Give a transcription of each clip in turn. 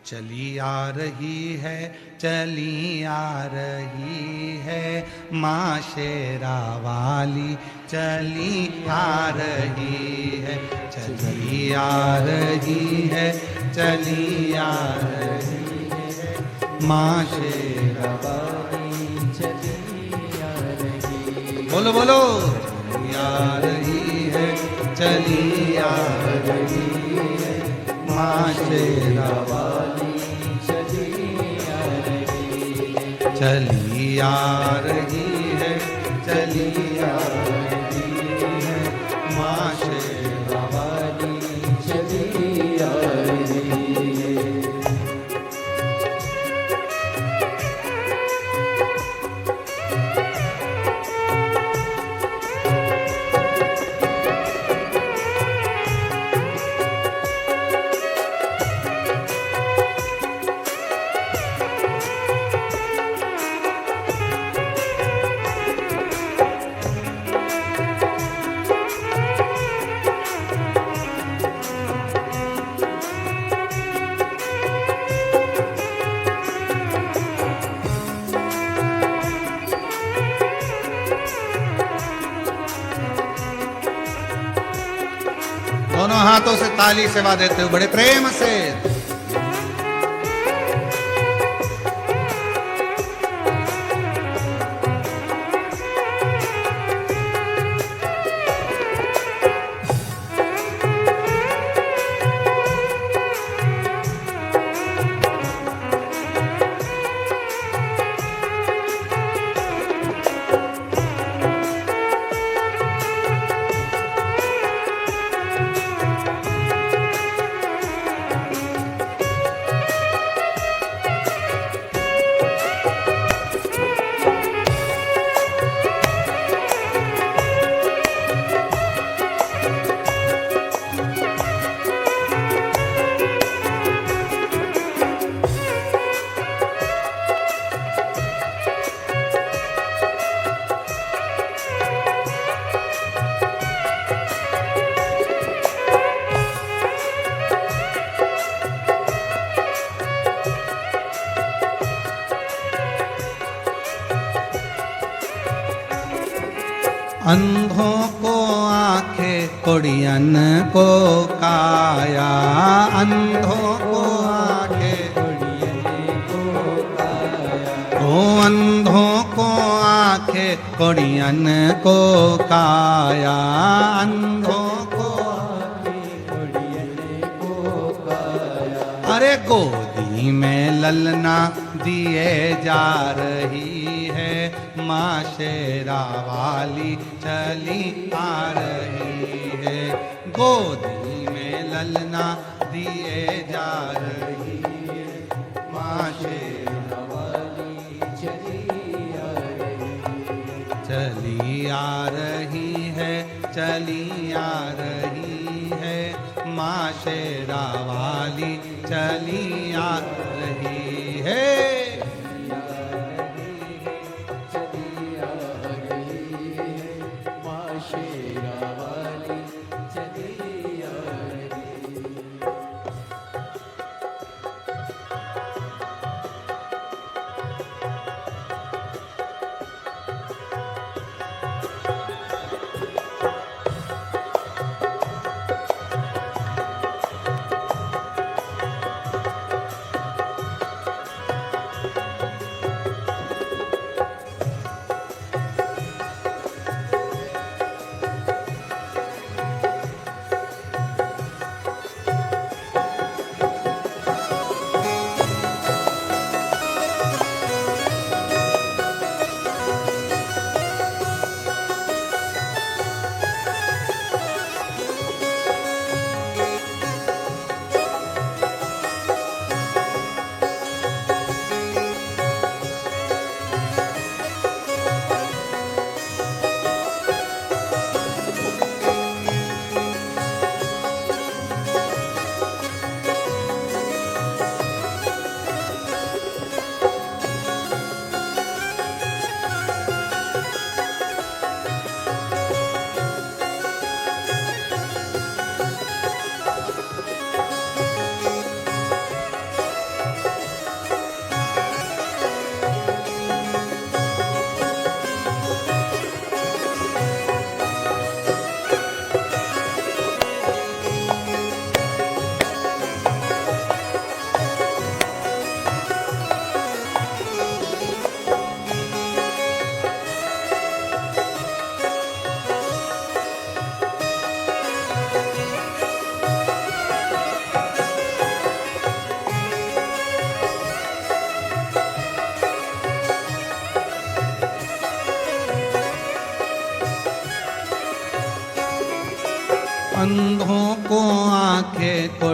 चली आ रही है, चली आ रही है माँ शेरा वाली, चली आ रही है, चली आ रही है, चली आ रही है माँ शेरा वाली, चली आ रही है। बोलो बोलो, चली आ रही है, चली आ रही है माँ शेरा वाली, चली आ रही है, चली आ रही है, चली आ रही है माँ शेरा वाली, चली आ रही है। दोनों हाथों से ताली सेवा देते हो बड़े प्रेम से। अंधों को आंखें, कोड़ियन को काया, अंधों को आंखें, कोड़ियन को काया, ओ अंधों को आंखें, कोड़ियन को काया, अंधों को आंखें, कोड़ियन को काया। अरे गोदी में ललना दिए जा रही है माँ शेरा वाली, चली आ रही है, गोदी में ललना दिए जा रही है माँ शेरा वाली, चली आ रही है, चली आ रही है, चली आ रही है माँ शेरा वाली, चली आ रही है।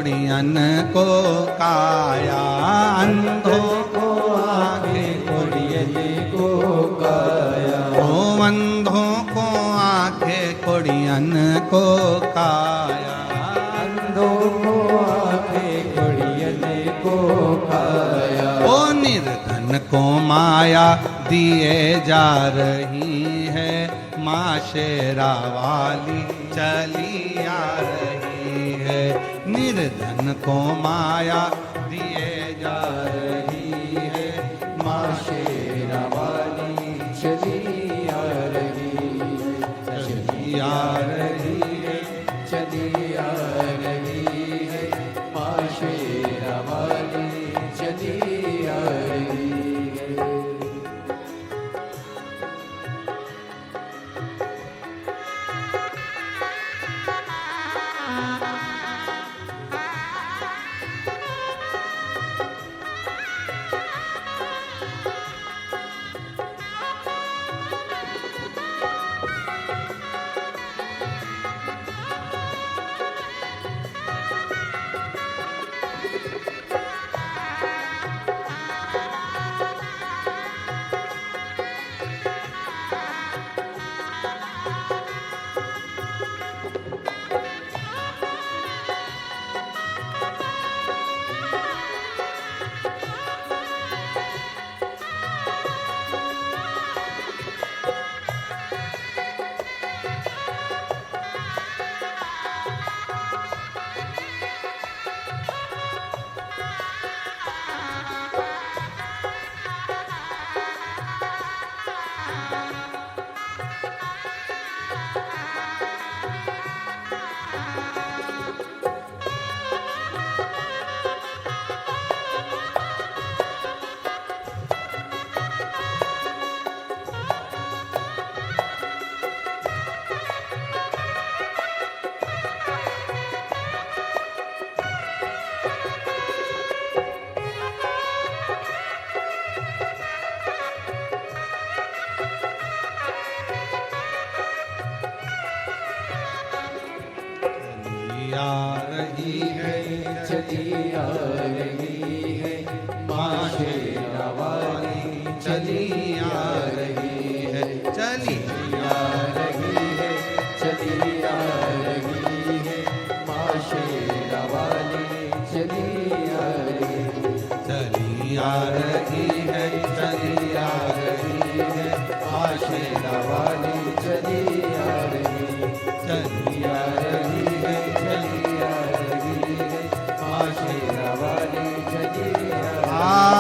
कोड़ियन को काया, अंधों को आंखें कोड़ियन को काया। ओ अंधों को आंखें कोड़ियन को काया, अंधों को आंखें कोड़ियन को काया। ओ निर्धन को माया दिए जा रही है, माँ शेरा वाली चली आ रही है। निर्धन को माया दिए जा रही है, माँ शेरा वाली चली आ रही है, चली आ रही है, चली आ रही है। माँ शेरा वाली चली आ रही है। आ रही है, चली आ रही है। माँ शेरा वाली चली आ रही है, चली आ रही है, चली आ रही है। माँ शेरा वाली चली आ रही है, चली आ रही है, चली आ रही है, माँ शेरा वाली चली आ रही है, चली आ रही है, चली आ रही है। माँ शेरा वाली चली आ रही है।